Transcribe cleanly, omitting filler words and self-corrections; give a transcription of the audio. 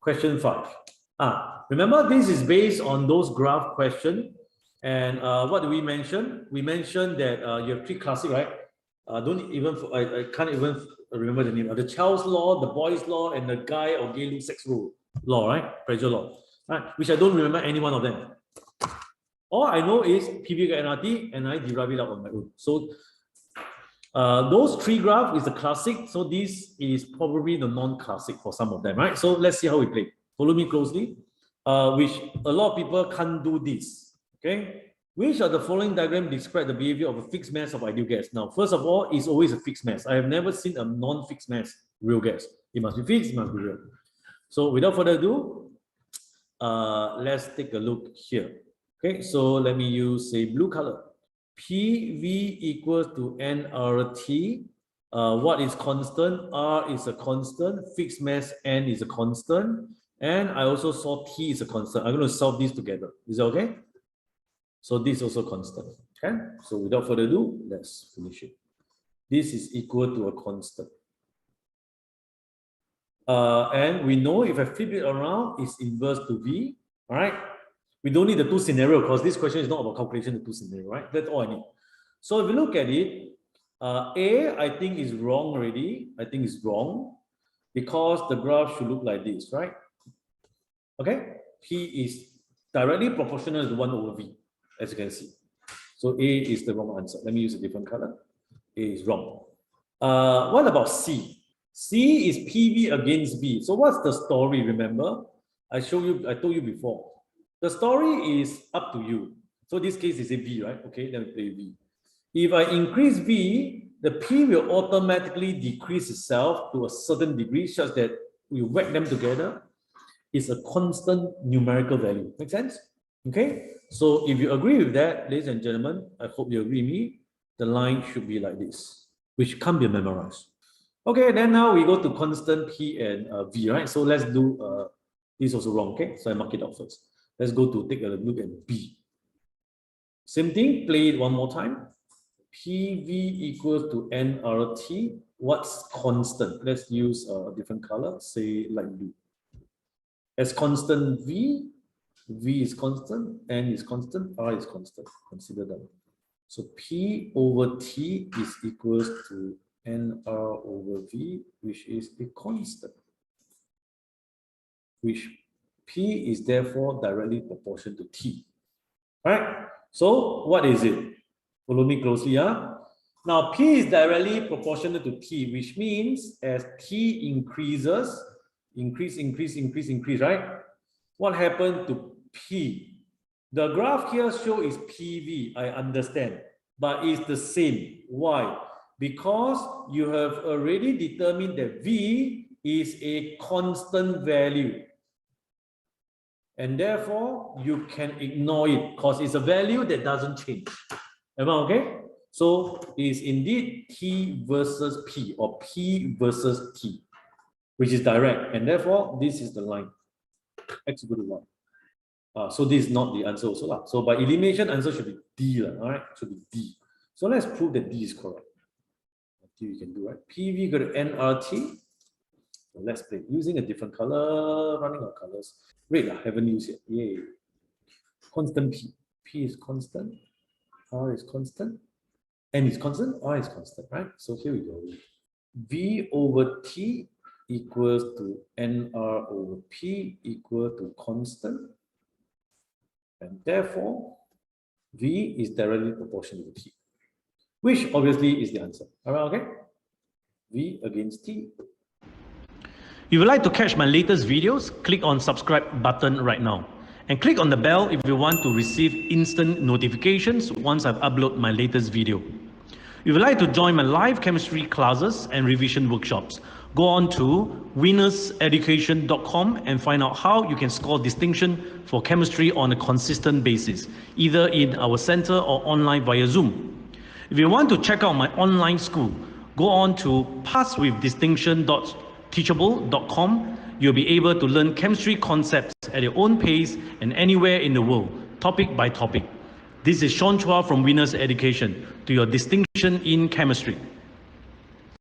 Question 5. Remember, this is based on those graph question. And what do we mention? We mentioned that you have 3 classic, right? I can't even remember the name. The child's law, the boy's law, and the guy or gay sex rule law, right? Pressure law, right? Which I don't remember any one of them. All I know is PV NRT, and I derive it out on my own. So those 3 graphs is the classic. So this is probably the non-classic for some of them, right? So let's see how we play. Follow me closely. Which a lot of people can't do this. Okay. Which of the following diagram describe the behavior of a fixed mass of ideal gas? Now, first of all, it's always a fixed mass. I have never seen a non-fixed mass real gas. It must be fixed, it must be real. So without further ado, let's take a look here. Okay, so let me use say blue color. PV equals to nRT. What is constant? R is a constant. Fixed mass N is a constant. And I also saw T is a constant. I'm going to solve these together. Is that okay? So this is also constant. Okay. So without further ado, let's finish it. This is equal to a constant. And we know if I flip it around, it's inverse to V. All right. We don't need the 2 scenario because this question is not about calculation the 2 scenario, right? That's all I need. So if you look at it, A, I think is wrong already. I think it's wrong because the graph should look like this, right? Okay. P is directly proportional to 1 over V, as you can see. So A is the wrong answer. Let me use a different color. A is wrong. What about C? C is PV against V. So what's the story? Remember, I told you before. The story is up to you. So this case is a V, right? Okay, then we play V. If I increase V, the P will automatically decrease itself to a certain degree, such that we whack them together. It's a constant numerical value. Make sense? Okay. So if you agree with that, ladies and gentlemen, I hope you agree with me. The line should be like this, which can't be memorized. Okay, then now we go to constant P and V, right? So let's do this also wrong. Okay, so I mark it out first. Let's go to take a look at B. Same thing, play it one more time. PV equals to nRT. What's constant? Let's use a different color, say light blue. As constant V, V is constant, N is constant, R is constant. Consider that. So P over T is equals to NR over V, which is a constant. Which P is therefore directly proportional to T. Right? So what is it? Follow me closely. Now P is directly proportional to T, which means as T increases, increase, right? What happened to P? The graph here shows is PV, I understand, but it's the same. Why? Because you have already determined that V is a constant value. And therefore, you can ignore it because it's a value that doesn't change. Am I okay? So it's indeed T versus P or P versus T, which is direct. And therefore, this is the line. X equal to 1. So this is not the answer also. So by elimination, answer should be D. All right? Should be D. So let's prove that D is correct. D you can do, right? PV equal to nRT. So let's play using a different color, running our colors. Red, I haven't used it. Yay. Constant P. P is constant. R is constant. N is constant. R is constant, right? So here we go. V over T equals to NR over P equal to constant. And therefore, V is directly proportional to T, which obviously is the answer. All right, okay? V against T. If you would like to catch my latest videos, click on subscribe button right now. And click on the bell if you want to receive instant notifications once I've uploaded my latest video. If you would like to join my live chemistry classes and revision workshops, go on to winnerseducation.com and find out how you can score distinction for chemistry on a consistent basis, either in our center or online via Zoom. If you want to check out my online school, go on to passwithdistinction.teachable.com. You'll be able to learn chemistry concepts at your own pace and anywhere in the world, topic by topic. This is Sean Chua from Winners Education, to your distinction in chemistry.